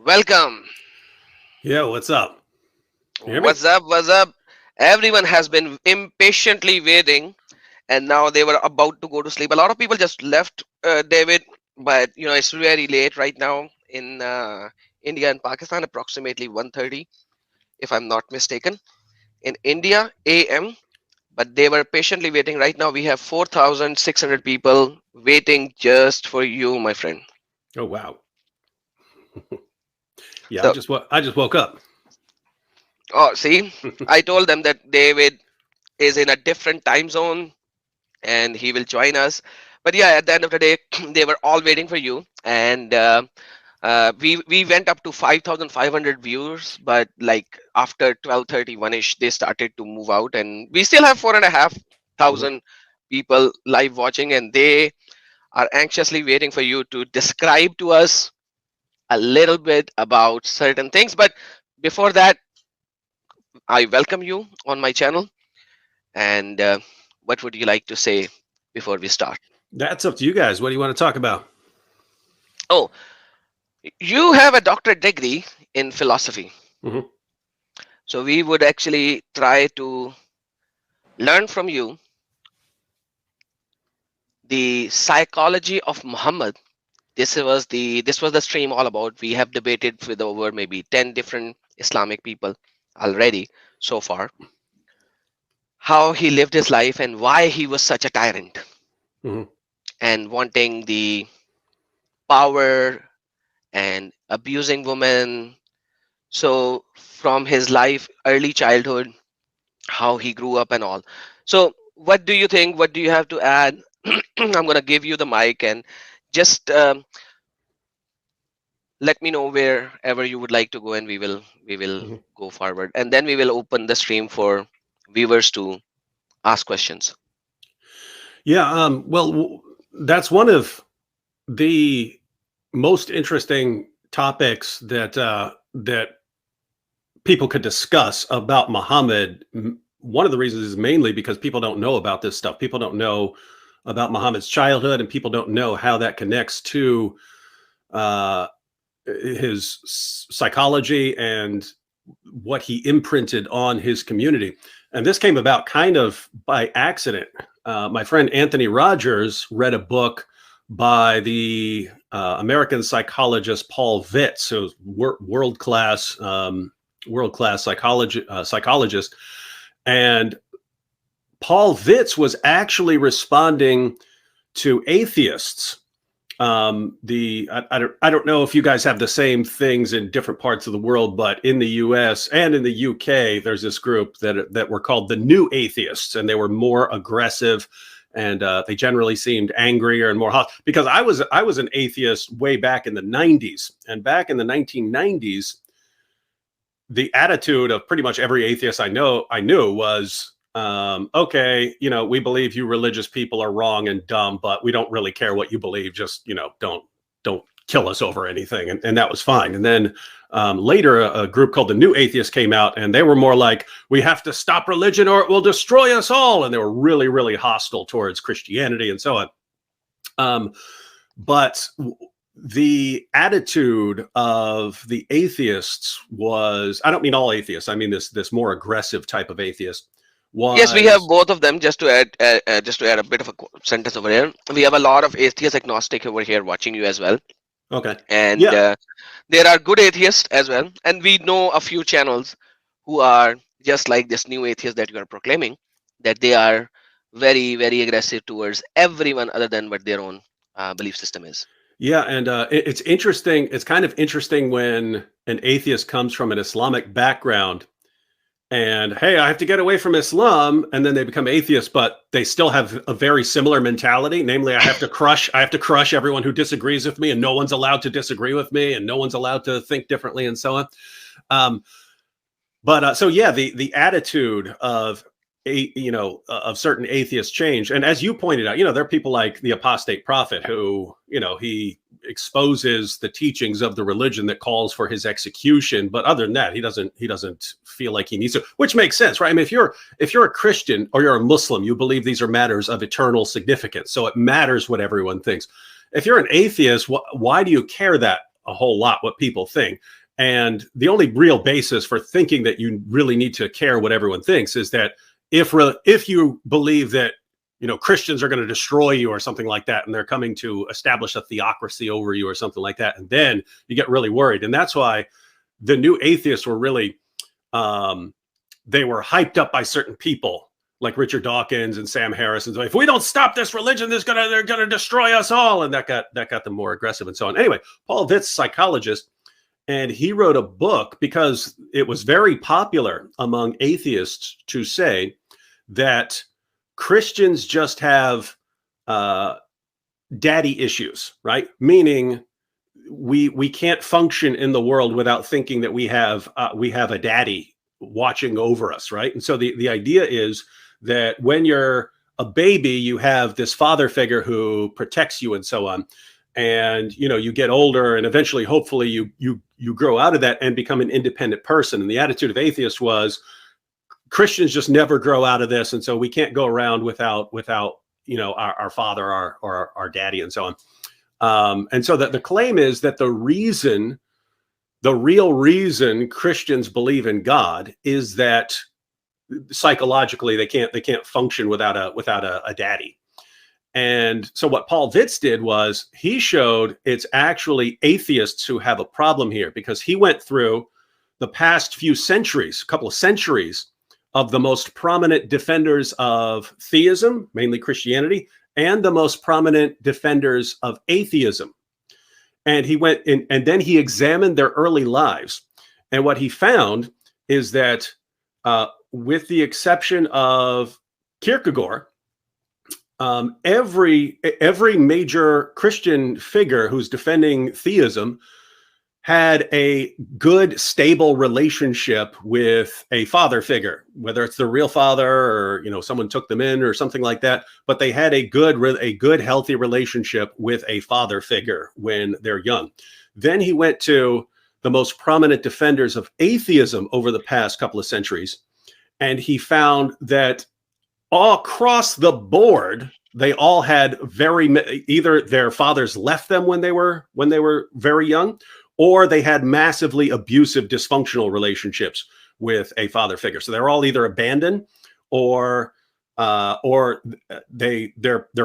Welcome. Yeah, what's up? Can you hear me? What's up? What's up? Everyone has been impatiently waiting, and now they were about to go to sleep. A lot of people just left, David, but it's very late right now in India and Pakistan, approximately 1:30, if I'm not mistaken. In India, AM, but they were patiently waiting. Right now, we have 4,600 people waiting just for you, my friend. Oh wow. Yeah, So, I just woke up. oh, see, I told them that David is in a different time zone and he will join us. But yeah, at the end of the day, they were all waiting for you, and we went up to 5,500 viewers. But like after 12:31 ish, they started to move out, and we still have 4,500 people live watching, and they are anxiously waiting for you to describe to us a little bit about certain things. But before that, I welcome you on my channel, and what would you like to say before we start? That's up to you guys. What do you want to talk about? Oh, you have a doctorate degree in philosophy. hmm So we would actually try to learn from you the psychology of Muhammad. This was the stream all about. We have debated with over maybe 10 different Islamic people already so far, how he lived his life and why he was such a tyrant hmm and wanting the power and abusing women. So from his life, early childhood, how he grew up and all. So, what do you think? What do you have to add? I'm gonna give you the mic and just let me know wherever you would like to go, and we will hmm go forward, and then we will open the stream for viewers to ask questions. Yeah. That's one of the most interesting topics that people could discuss about Muhammad. One of the reasons is mainly because people don't know about this stuff. People don't know about Muhammad's childhood, and people don't know how that connects to uh, his psychology and what he imprinted on his community. And this came about kind of by accident. My friend Anthony Rogers read a book by the American psychologist Paul Vitz, who's world class psychologist, and Paul Vitz was actually responding to atheists. I don't know if you guys have the same things in different parts of the world, but in the U.S. and in the U.K., there's this group that were called the New Atheists, and they were more aggressive, and they generally seemed angrier and more hot. Because I was an atheist way back in the '90s, and back in the 1990s, the attitude of pretty much every atheist I knew was, okay, we believe you religious people are wrong and dumb, but we don't really care what you believe. Just, don't kill us over anything. And that was fine. And then later, a group called the New Atheists came out, and they were more like, we have to stop religion or it will destroy us all. And they were really, really hostile towards Christianity and so on. But the attitude of the atheists was, I don't mean all atheists, I mean this more aggressive type of atheist Yes, we have was both of them. Just to add a bit of a sentence over here, we have a lot of atheist agnostic over here watching you as well, okay. and Yeah. there are good atheists as well, and we know a few channels who are just like this new atheist that you are proclaiming, that they are very very aggressive towards everyone other than what their own belief system is. Yeah, and it's interesting. It's kind of interesting when an atheist comes from an Islamic background and, hey, I have to get away from Islam, and then they become atheists, but they still have a very similar mentality. Namely, I have to crush everyone who disagrees with me, and no one's allowed to disagree with me, and no one's allowed to think differently, and so on. Um, but so yeah, the attitude of of certain atheists change, and as you pointed out, there are people like the apostate prophet who, he exposes the teachings of the religion that calls for his execution, but other than that, he doesn't feel like he needs to, which makes sense, right? I mean, if you're a Christian or you're a Muslim, you believe these are matters of eternal significance, so it matters what everyone thinks. If you're an atheist, why do you care that a whole lot what people think. And the only real basis for thinking that you really need to care what everyone thinks is that if you believe that, Christians are going to destroy you or something like that, and they're coming to establish a theocracy over you or something like that, and then you get really worried. And that's why the new atheists were really, they were hyped up by certain people like Richard Dawkins and Sam Harris, and so if we don't stop this religion, they're gonna destroy us all, and that got them more aggressive and so on. Anyway, Paul Witt's psychologist, and he wrote a book because it was very popular among atheists to say that Christians just have daddy issues, right? Meaning we can't function in the world without thinking that we have a daddy watching over us, right? And so the idea is that when you're a baby, you have this father figure who protects you and so on. And you get older, and eventually, hopefully, you grow out of that and become an independent person. And the attitude of atheists was, Christians just never grow out of this, and so we can't go around without our father, our daddy, and so on. And so that the claim is that the real reason Christians believe in God is that psychologically they can't function without a daddy. And so what Paul Witt did was he showed it's actually atheists who have a problem here, because he went through the past few centuries, a couple of centuries, of the most prominent defenders of theism, mainly Christianity, and the most prominent defenders of atheism. And he went in, and then he examined their early lives. And what he found is that with the exception of Kierkegaard, every major Christian figure who's defending theism had a good, stable relationship with a father figure, whether it's the real father or someone took them in or something like that. But they had a good, healthy relationship with a father figure when they're young. Then he went to the most prominent defenders of atheism over the past couple of centuries, and he found that all across the board, they all had either their fathers left them when they were very young, or they had massively abusive, dysfunctional relationships with a father figure. So they're all either abandoned or their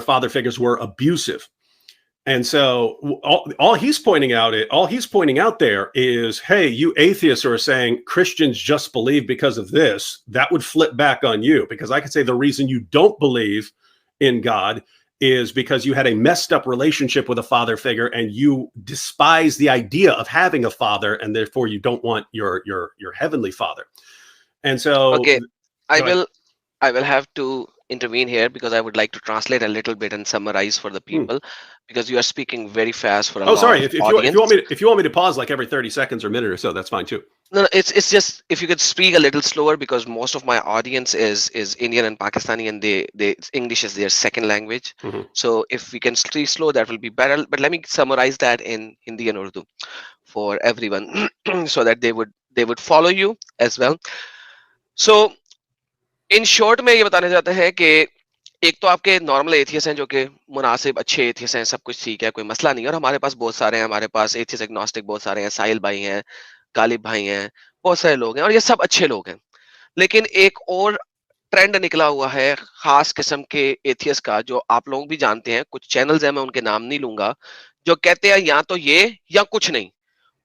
father figures were abusive. And so all he's pointing out there is, hey, you atheists are saying Christians just believe because of this. That would flip back on you, because I could say the reason you don't believe in God is because you had a messed up relationship with a father figure, and you despise the idea of having a father, and therefore you don't want your heavenly father. And so, okay, I will have to intervene here, because I would like to translate a little bit and summarize for the people, because you are speaking very fast for a lot sorry. of If you want me to pause like every 30 seconds or a minute or so, that's fine too. No, it's just if you could speak a little slower, because most of my audience is Indian and Pakistani, and they English is their second language. So if we can speak slow, that will be better. But let me summarize that in Hindi and Urdu for everyone, so that they would follow you as well. So in short, मैं ये बताना चाहता है कि एक तो आपके normal atheist हैं जो कि मुनासिब अच्छे एथियस हैं, सब कुछ ठीक है, कोई मसला नहीं है, और हमारे पास बहुत सारे हैं, हमारे पास एथियस एग्नोस्टिक बहुत सारे हैं, साहिल भाई हैं, गालिब भाई हैं, बहुत सारे लोग हैं, और ये सब अच्छे लोग हैं। लेकिन एक और ट्रेंड निकला हुआ है खास किस्म के एथियस का, जो आप लोग भी जानते हैं, कुछ चैनल्स हैं, मैं उनके नाम नहीं लूंगा, जो कहते हैं या तो ये या कुछ नहीं।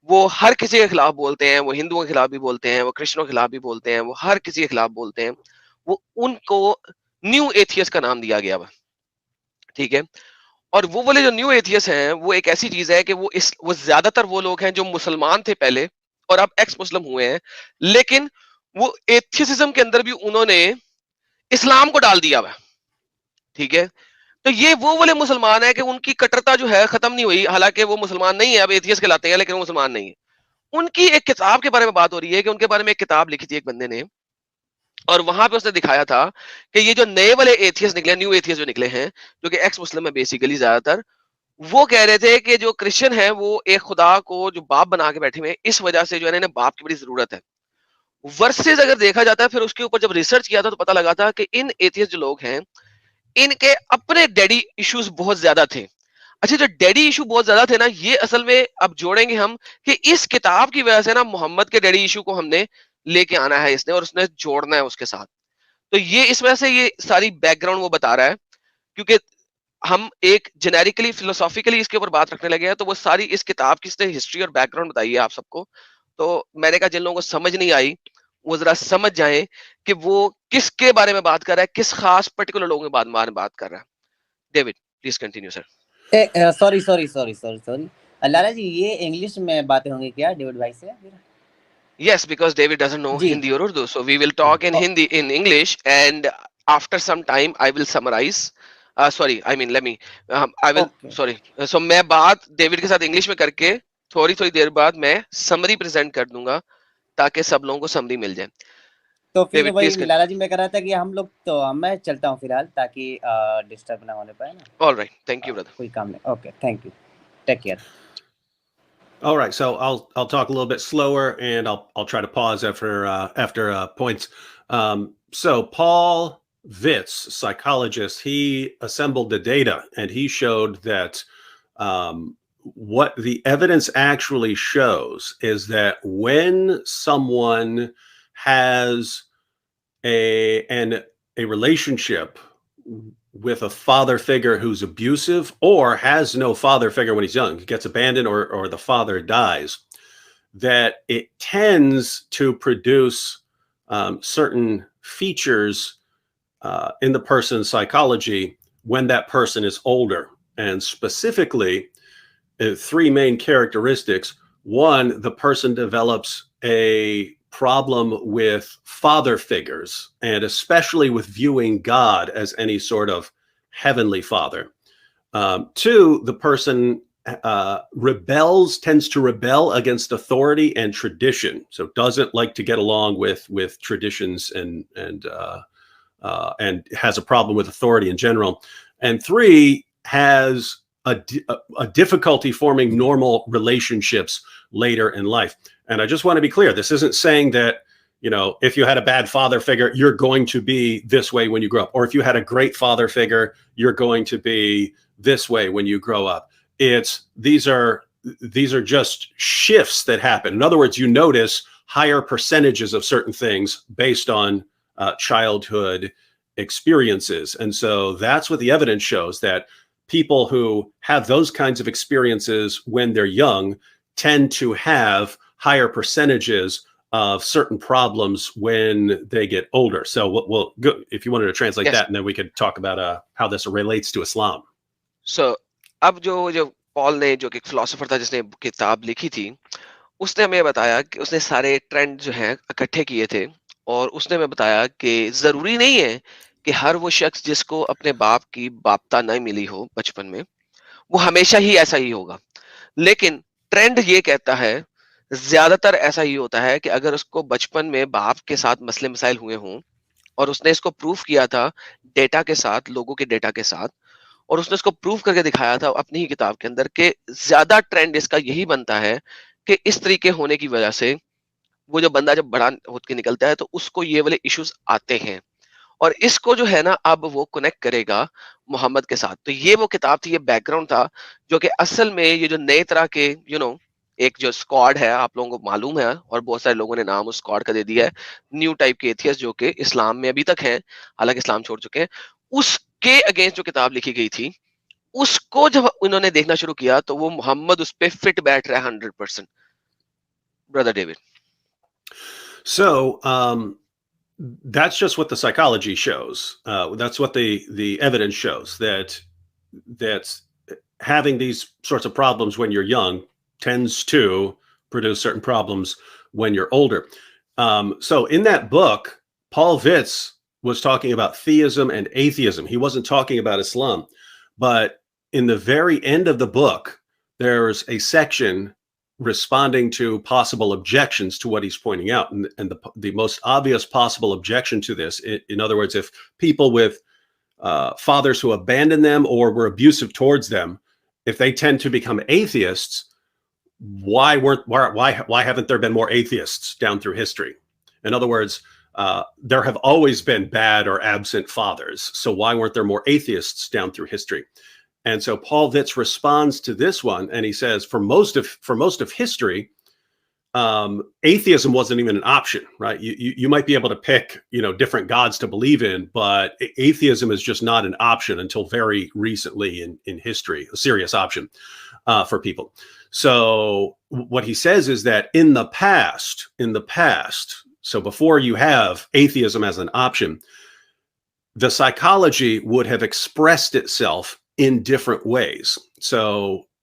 वो हर किसी के खिलाफ बोलते हैं, वो हिंदुओं के खिलाफ भी बोलते हैं, वो क्रिश्चियनों के खिलाफ भी बोलते हैं, वो हर किसी के खिलाफ बोलते हैं। वो उनको न्यू एथियस का नाम दिया गया हुआ, ठीक है। और वो वाले जो न्यू एथियस हैं, वो एक ऐसी चीज है कि वो ज्यादातर वो लोग हैं जो मुसलमान थे पहले और अब एक्स मुस्लिम हुए हैं, लेकिन वो एथियसिज्म के अंदर भी उन्होंने इस्लाम को डाल दिया हुआ, ठीक है। तो ये वो वाले मुसलमान है कि उनकी कट्टरता जो है खत्म नहीं हुई, हालांकि वो मुसलमान नहीं है, अब एथियस कहलाते हैं, लेकिन वो मुसलमान नहीं है। उनकी एक किताब के बारे में बात हो रही है कि उनके बारे में एक किताब लिखी थी एक बंदे ने, और वहां पे उसने दिखाया था कि ये जो नए वाले एथियस निकले, न्यू एथियस जो निकले हैं, जो कि एक्स मुस्लिम है बेसिकली ज्यादातर, वो कह रहे थे कि जो क्रिश्चियन है वो एक खुदा को जो बाप बना के बैठे हुए हैं, इस वजह से जो है इन्हें बाप की बड़ी जरूरत है। वर्सेस अगर देखा जाता है, फिर उसके ऊपर जब रिसर्च किया था तो पता लगा था कि इन एथियस जो लोग हैं, इनके अपने डैडी इश्यूज बहुत ज्यादा थे। अच्छा, जो डैडी इशू बहुत ज्यादा थे ना, ये असल में अब जोड़ेंगे हम कि इस किताब की वजह से ना मोहम्मद के डैडी इशू को हमने लेके आना है इसने, और उसने जोड़ना है उसके साथ। तो ये इस वजह से ये सारी बैकग्राउंड वो बता रहा है, क्योंकि हम एक जेनेरिकली फिलोसॉफिकली इसके ऊपर बात रखने लगे हैं, तो वो सारी इस किताब की इसने हिस्ट्री और बैकग्राउंड बताई है आप सबको। तो मैंने कहा जिन लोगों को समझ नहीं आई, वो जरा समझ जाएं कि वो किसके बारे में बात कर रहा है, किस खास पर्टिकुलर लोगों के बारे में बात कर रहा है। David, please continue sir. Sorry sorry sorry sorry sorry, Lala ji ये इंग्लिश में बातें होंगी क्या डेविड भाई से फिर? Yes, because David doesn't know ji Hindi or Urdu, so we will talk in Hindi, in English, and after some time I will summarize. Sorry, I mean let me. I will. Okay, Sorry. So मैं बात David के साथ English में करके थोड़ी थोड़ी देर बाद मैं समरी प्रेजेंट कर दूंगा, ताकि सब लोगों को समरी मिल जाए। तो फिर डेविड वही प्लीज लाला जी मैं कह रहा था कि हम लोग तो मैं चलता हूँ फिलहाल, ताकि डिस्टर्ब ना होने पाए ना। All right, thank you brother. कोई काम नहीं, okay thank you, take care. All right, so I'll talk a little bit slower, and I'll try to pause after points. So Paul Vitz, psychologist, he assembled the data, and he showed that um, what the evidence actually shows is that when someone has a relationship with a father figure who's abusive, or has no father figure when he's young, gets abandoned, or the father dies, that it tends to produce certain features in the person's psychology when that person is older. And specifically, three main characteristics. One, the person develops a problem with father figures, and especially with viewing God as any sort of heavenly father. Two, the person tends to rebel against authority and tradition, so doesn't like to get along with traditions, and has a problem with authority in general. And three, has a difficulty forming normal relationships later in life. And I just want to be clear, this isn't saying that, if you had a bad father figure, you're going to be this way when you grow up. Or if you had a great father figure, you're going to be this way when you grow up. These are just shifts that happen. In other words, you notice higher percentages of certain things based on childhood experiences. And so that's what the evidence shows, that people who have those kinds of experiences when they're young tend to have higher percentages of certain problems when they get older. So we'll go, if you wanted to translate Yes. that, and then we could talk about how this relates to Islam. So अब जो Paul ने, जो कि philosopher था जिसने किताब लिखी थी, उसने हमें बताया कि उसने सारे ट्रेंड जो हैं इकट्ठे किए थे, और उसने हमें बताया कि जरूरी नहीं है कि हर वो शख्स जिसको अपने बाप की बापता नहीं मिली हो बचपन में, वो हमेशा ही ऐसा ही होगा। लेकिन ट्रेंड ये कहता है, ज्यादातर ऐसा ही होता है कि अगर उसको बचपन में बाप के साथ मसले मसाइल हुए हों, और उसने इसको प्रूफ किया था डेटा के साथ, लोगों के डेटा के साथ, और उसने इसको प्रूफ करके दिखाया था अपनी ही किताब के अंदर, कि ज्यादा ट्रेंड इसका यही बनता है कि इस तरीके होने की वजह से वो जो बंदा जब बड़ा होकर निकलता है तो उसको ये वाले इश्यूज आते हैं, और इसको जो है ना अब वो कनेक्ट करेगा मोहम्मद के साथ। तो ये वो किताब थी, ये बैकग्राउंड था, जो कि असल में ये जो नए तरह के एक जो स्क्वाड है, आप लोगों को मालूम है, और बहुत सारे लोगों ने नाम उस स्क्वाड का दे दिया है, न्यू टाइप के एथियस्ट, जो कि इस्लाम में अभी तक हैं, हालांकि इस्लाम छोड़ चुके हैं, उसके अगेंस्ट जो किताब लिखी गई थी, उसको जब उन्होंने देखना शुरू किया तो वो मोहम्मद उस पर फिट बैठ रहा है 100%। Brother David. So that's just what the psychology shows. That's what the evidence shows, that having these sorts of problems when you're young tends to produce certain problems when you're older. So in that book, Paul Vitz was talking about theism and atheism. He wasn't talking about Islam. But in the very end of the book, there's a section responding to possible objections to what he's pointing out. And the most obvious possible objection to this, in other words, if people with fathers who abandoned them or were abusive towards them, if they tend to become atheists, why haven't there been more atheists down through history? In other words, there have always been bad or absent fathers. So why weren't there more atheists down through history? And so Paul Vitz responds to this one, and he says, for most of history, atheism wasn't even an option, right? You might be able to pick, different gods to believe in, but atheism is just not an option until very recently in history, a serious option for people. So what he says is that in the past, so before you have atheism as an option, the psychology would have expressed itself in different ways. So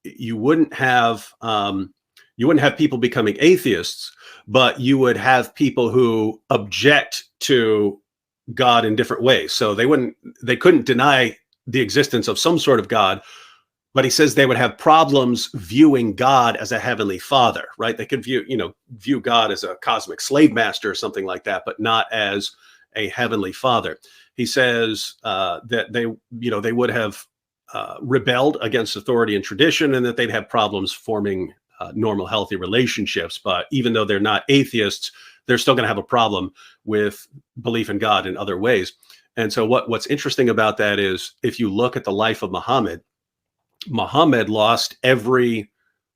you wouldn't have people becoming atheists, but you would have people who object to God in different ways. So they couldn't deny the existence of some sort of God, but he says they would have problems viewing God as a heavenly father, right? They could view God as a cosmic slave master or something like that, but not as a heavenly father. He says that they would have rebelled against authority and tradition, and that they'd have problems forming normal, healthy relationships. But even though they're not atheists, they're still going to have a problem with belief in God in other ways. And so what's interesting about that is, if you look at the life of Muhammad lost every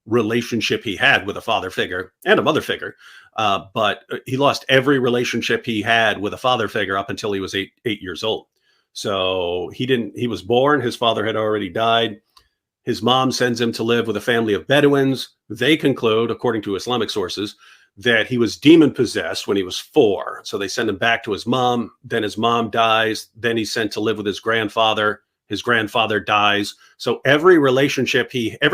relationship he had with a father figure and a mother figure. But he lost every relationship he had with a father figure up until he was eight years old. So he was born, his father had already died. His mom sends him to live with a family of Bedouins. They conclude, according to Islamic sources, that he was demon possessed when he was 4. So they send him back to his mom. Then his mom dies. Then he's sent to live with his grandfather. His grandfather dies. So every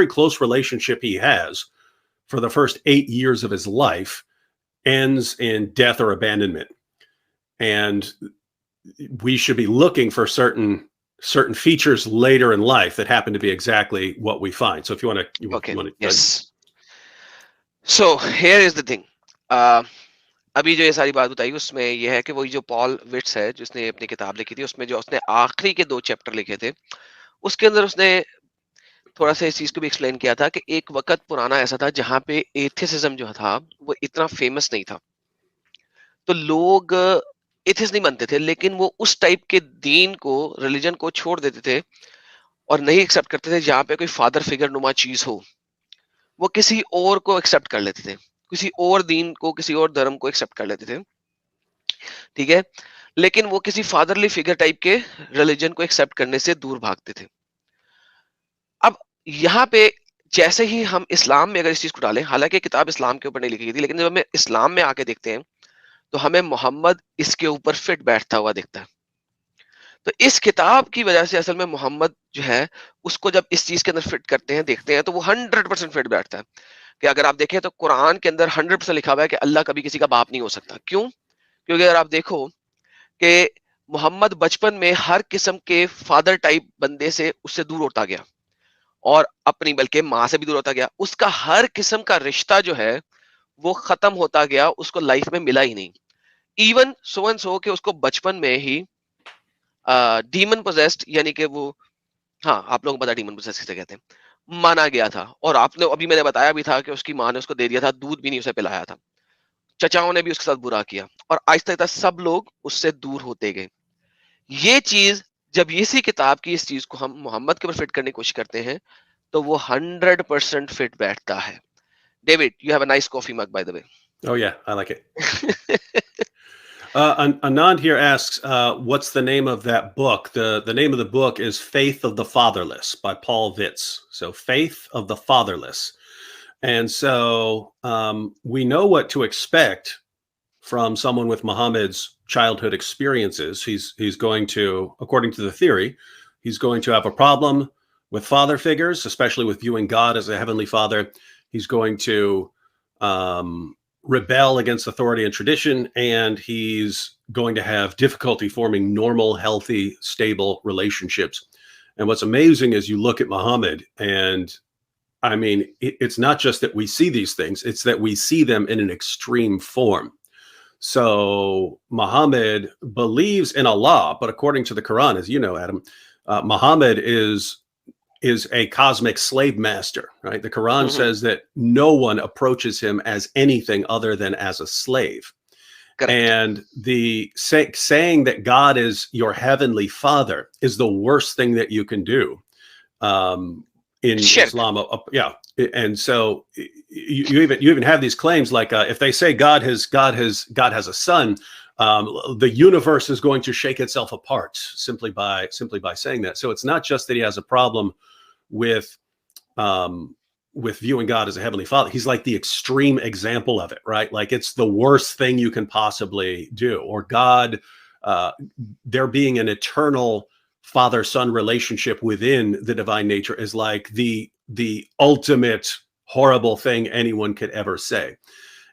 close relationship he has for the first 8 years of his life ends in death or abandonment. And we should be looking for certain features later in life that happen to be exactly what we find. So if you want to, yes. So here is the thing. अभी जो ये सारी बात बताई उसमें ये है कि वही जो पॉल विट्स है जिसने अपनी किताब लिखी थी, उसमें जो उसने आखिरी के 2 चैप्टर लिखे थे, उसके अंदर उसने थोड़ा सा इस चीज को भी एक्सप्लेन किया था कि एक वक्त पुराना ऐसा था जहां पे एथियसिज्म जो था वो इतना फेमस नहीं था, तो लोग एथियस्ट नहीं बनते थे, लेकिन वो उस टाइप के दीन को, रिलीजन को छोड़ देते थे और नहीं एक्सेप्ट करते थे जहाँ पे कोई फादर फिगर नुमा चीज हो। वो किसी और को एक्सेप्ट कर लेते थे, किसी और दीन को, किसी और धर्म को एक्सेप्ट कर लेते थे, ठीक है, लेकिन वो किसी फादरली फिगर टाइप के रिलीजन को एक्सेप्ट करने से दूर भागते थे। अब यहाँ पे जैसे ही हम इस्लाम में अगर इस चीज को डालें, हालांकि किताब इस्लाम के ऊपर नहीं लिखी गई थी, लेकिन जब हमें इस्लाम में आके देखते हैं तो हमें मोहम्मद इसके ऊपर फिट बैठता हुआ दिखता है। तो इस किताब की वजह से असल में मोहम्मद जो है उसको जब इस चीज के अंदर फिट करते हैं, देखते हैं, तो वो 100% फिट बैठता है। कि अगर आप देखें तो कुरान के अंदर 100% लिखा हुआ है कि अल्लाह कभी किसी का बाप नहीं हो सकता। क्यों? क्योंकि अगर आप देखो कि मोहम्मद बचपन में हर किस्म के फादर टाइप बंदे से उससे दूर होता गया और अपनी बल्कि माँ से भी दूर होता गया। उसका हर किस्म का रिश्ता जो है वो खत्म होता गया, उसको लाइफ में मिला ही नहीं। इवन सो एंड सो कि उसको बचपन में ही डीमन पोजेस्ड, यानी कि वो, हाँ आप लोगों को पता डीमन पोजेस्ड किसे कहते हैं, माना गया था। और आपने अभी मैंने बताया भी था कि उसकी माँ ने उसको दे दिया था, दूध भी नहीं उसे पिलाया था, चचाओं ने भी उसके साथ बुरा किया और आहिस्ता आहिस्ता सब लोग उससे दूर होते गए। ये चीज जब इसी किताब की इस चीज को हम मोहम्मद के ऊपर फिट करने की कोशिश करते हैं तो वो 100% फिट बैठता है। David, you have a nice coffee mug by the way. Oh yeah, I like it. Anand here asks, what's the name of that book? The name of the book is Faith of the Fatherless by Paul Vitz. So Faith of the Fatherless. And so we know what to expect from someone with Muhammad's childhood experiences. He's going to, according to the theory, he's going to have a problem with father figures, especially with viewing God as a heavenly father. He's going to rebel against authority and tradition, and he's going to have difficulty forming normal, healthy, stable relationships. And what's amazing is you look at Muhammad, and I mean, it's not just that we see these things, it's that we see them in an extreme form. So Muhammad believes in Allah, but according to the Quran, as you know, Adam, Muhammad is a cosmic slave master, right? The Quran says that no one approaches him as anything other than as a slave. Correct. And the saying that God is your heavenly father is the worst thing that you can do, in Shirk. Islam. Yeah, and so you even have these claims like if they say God has a son, the universe is going to shake itself apart simply by saying that. So it's not just that he has a problem with viewing God as a heavenly father. He's like the extreme example of it, right? Like it's the worst thing you can possibly do. Or God, there being an eternal father-son relationship within the divine nature is like the ultimate horrible thing anyone could ever say.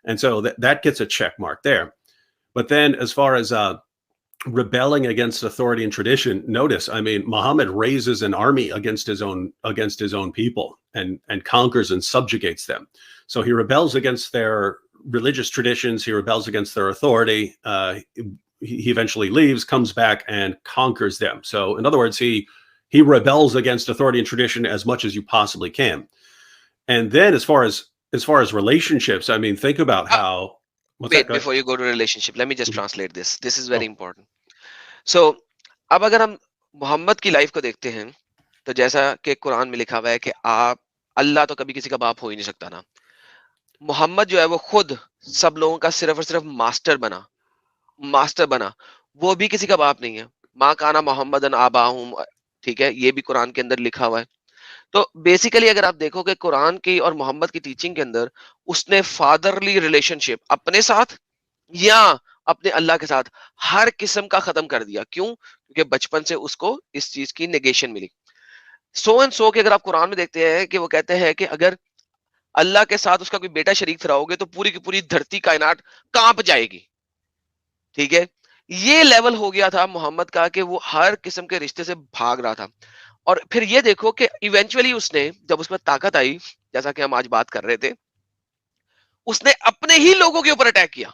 And so that gets a check mark there. But then as far as rebelling against authority and tradition, notice, I mean, Muhammad raises an army against his own people and conquers and subjugates them. So he rebels against their religious traditions. He rebels against their authority. He eventually leaves, comes back, and conquers them. So in other words, he rebels against authority and tradition as much as you possibly can. And then as far as relationships, I mean, think about how. Wait, before you go to relationship, let me just translate this. This is very important. So, अब अगर हम मोहम्मद की life को देखते हैं, तो जैसा कि कुरान में लिखा हुआ है कि आप अल्लाह तो कभी किसी का बाप हो ही नहीं सकता ना. मोहम्मद जो है वो खुद सब लोगों का सिर्फ और सिर्फ मास्टर बना, वो भी किसी का बाप नहीं है. माँ काना मोहम्मदन आबाहुम, ठीक है, ये भी कुरान के अंदर लिखा हुआ है. तो बेसिकली अगर आप देखोगे कुरान की और मोहम्मद की टीचिंग के अंदर, उसने फादरली रिलेशनशिप अपने साथ या अपने अल्लाह के साथ हर किस्म का खत्म कर दिया. क्यों? क्योंकि बचपन से उसको इस चीज की negation milli. So and so के अगर आप कुरान में देखते हैं कि वो कहते हैं कि अगर अल्लाह के साथ उसका कोई बेटा शरीक ठहराओगे तो पूरी की पूरी धरती कायनात कांप जाएगी. ठीक है, ये लेवल हो गया था मोहम्मद का कि वो हर किस्म के रिश्ते से भाग रहा था. और फिर ये देखो कि इवेंचुअली उसने, जब उसमें ताकत आई, जैसा कि हम आज बात कर रहे थे, उसने अपने ही लोगों के ऊपर अटैक किया,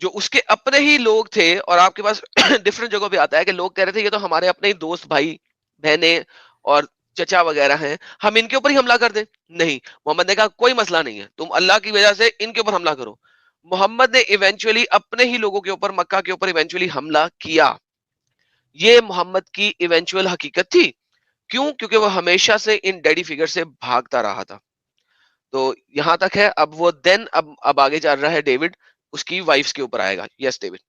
जो उसके अपने ही लोग थे. और आपके पास डिफरेंट जगहों पे आता है कि लोग कह रहे थे ये तो हमारे अपने ही दोस्त, भाई बहने और चचा वगैरह हैं, हम इनके ऊपर ही हमला कर दें. नहीं, मोहम्मद ने कहा कोई मसला नहीं है, तुम अल्लाह की वजह से इनके ऊपर हमला करो. मोहम्मद ने इवेंचुअली अपने ही लोगों के ऊपर, मक्का के ऊपर इवेंचुअली हमला किया. ये मोहम्मद की इवेंचुअल हकीकत थी. क्यों? क्योंकि वो हमेशा से इन डैडी फिगर से भागता रहा था. तो यहां तक है. अब वो देन अब आगे जा रहा है डेविड, उसकी वाइफ्स के ऊपर आएगा. Yes David.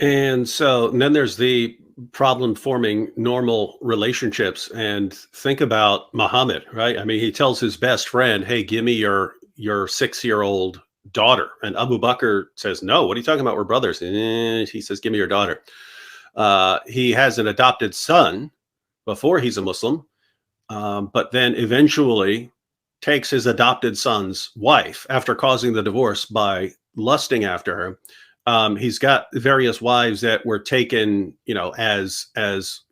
And so and then there's the problem forming normal relationships. And think about Muhammad, right? I mean, he tells his best friend, hey, give me your 6-year-old daughter. And Abu Bakr says, no, what are you talking about? We're brothers. He says, give me your daughter. He has an adopted son before he's a Muslim, but then eventually takes his adopted son's wife after causing the divorce by lusting after her. He's got various wives that were taken, as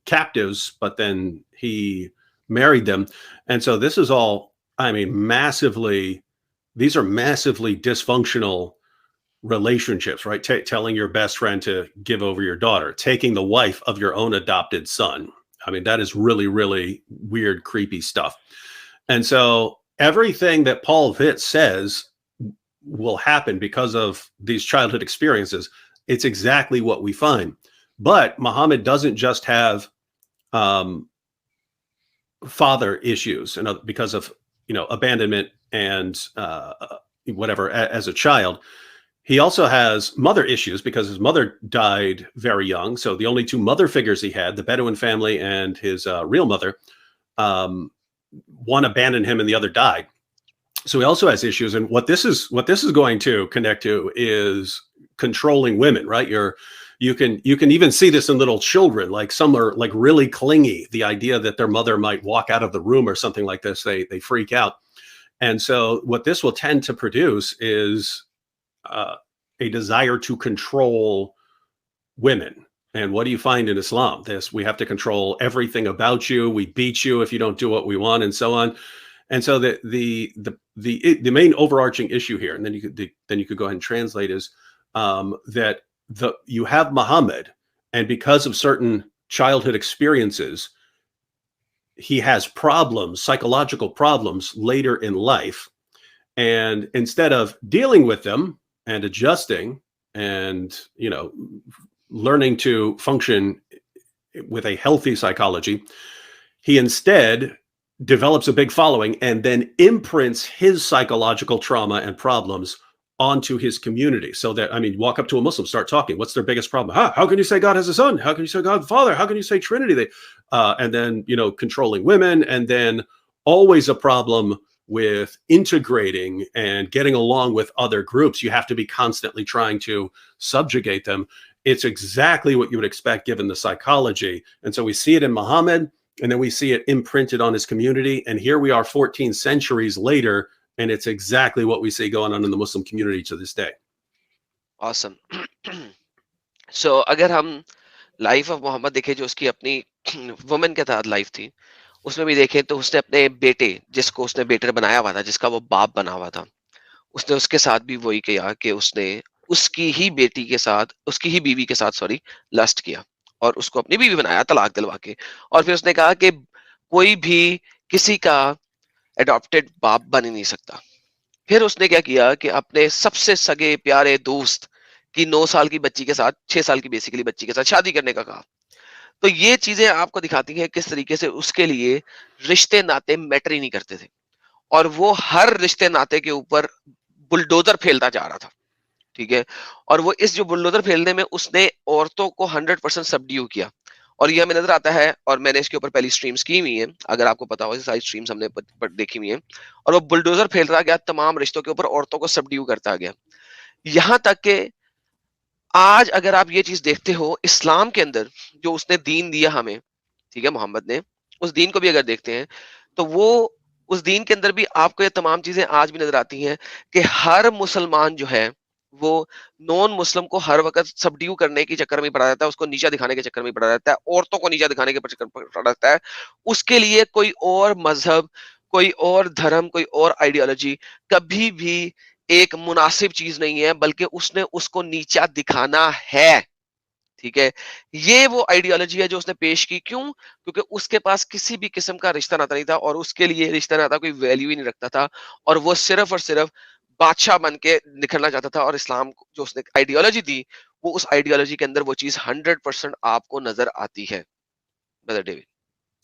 captives, but then he married them. And so this is all, I mean, these are massively dysfunctional relationships, right? Telling your best friend to give over your daughter, taking the wife of your own adopted son. I mean, that is really, really weird, creepy stuff. And so everything that Paul Witt says will happen because of these childhood experiences. It's exactly what we find. But Muhammad doesn't just have father issues, because of abandonment and whatever as a child. He also has mother issues because his mother died very young. So the only two mother figures he had, the Bedouin family and his real mother, one abandoned him and the other died. So he also has issues. And what this is going to connect to is controlling women, right? You can even see this in little children. Like some are like really clingy. The idea that their mother might walk out of the room or something like this, they freak out. And so what this will tend to produce is a desire to control women. And what do you find in Islam? We have to control everything about you. We beat you if you don't do what we want, and so on. And so the main overarching issue here, and then you could go ahead and translate, is that you have Muhammad, and because of certain childhood experiences, he has problems, psychological problems later in life. And instead of dealing with them and adjusting and, learning to function with a healthy psychology, He instead develops a big following and then imprints his psychological trauma and problems onto his community. So that, I mean, walk up to a Muslim, start talking. What's their biggest problem? How can you say God has a son? How can you say God the Father? How can you say Trinity? And then, you know, controlling women, and then always a problem with integrating and getting along with other groups. You have to be constantly trying to subjugate them. It's exactly what you would expect given the psychology. And so we see it in Muhammad, and then we see it imprinted on his community. And here we are 14 centuries later, and it's exactly what we see going on in the Muslim community to this day. Awesome. So अगर हम life of Mohammad देखें, जो उसकी अपनी women के तहत life थी, उसमें भी देखें तो उसने अपने बेटे, जिसको उसने बेटर बनाया हुआ था, जिसका वो बाप बना हुआ था, उसने उसके साथ भी वही किया कि उसने उसकी ही बेटी के साथ, उसकी ही बीवी के साथ लस्ट किया और उसको अपनी बीवी बनाया तलाक दिलवा के। और फिर उसने कहा कि कोई भी किसी का एडॉप्टेड बाप बन ही नहीं सकता। फिर उसने क्या किया कि अपने सबसे सगे प्यारे दोस्त की 9 साल की बच्ची के साथ, 6 साल की बेसिकली बच्ची के साथ शादी करने का कहा। तो ये चीजें आपको दिखाती हैं किस तरीके से उसके लिए रिश्ते नाते मैटर ही नहीं करते थे, और वो हर रिश्ते नाते के ऊपर बुलडोजर फैलता जा रहा था। ठीक है, और वो इस जो बुलडोजर फैलने में उसने औरतों को 100% सबड्यू किया, और ये हमें नजर आता है, और मैंने इसके ऊपर पहली स्ट्रीम्स की हुई है, अगर आपको पता हो, सारी स्ट्रीम्स हमने देखी हुई है, और वो बुलडोजर फैलता गया, तमाम रिश्तों के ऊपर औरतों को सबड्यू करता गया। यहां तक कि आज अगर आप ये चीज देखते हो इस्लाम के अंदर, जो उसने दीन दिया हमें, ठीक है, मोहम्मद ने, उस दीन को भी अगर देखते हैं तो वो उस दीन के अंदर भी आपको ये तमाम चीजें आज भी नजर आती हैं कि हर मुसलमान जो है वो नॉन मुस्लिम को हर वक्त सबड्यू करने के चक्कर में पड़ा रहता है, उसको नीचा दिखाने के चक्कर में पड़ा रहता है, औरतों को नीचा दिखाने के चक्कर में पड़ा रहता है। उसके लिए कोई और मजहब, कोई और धर्म, कोई और आइडियोलॉजी कभी भी एक मुनासिब चीज नहीं है, बल्कि उसने उसको नीचा दिखाना है। ठीक है, ये वो आइडियोलॉजी है जो उसने पेश की। क्यों? क्योंकि उसके पास किसी भी किस्म का रिश्ता नाता नहीं था, और उसके लिए रिश्ता नाता कोई वैल्यू ही नहीं रखता था, और वो सिर्फ और सिर्फ बादशाह बन के निकलना चाहता था। और इस्लाम जो उसने आइडियोलॉजी दी, वो उस आइडियोलॉजी के अंदर वो चीज 100% आपको नजर आती है। Brother David.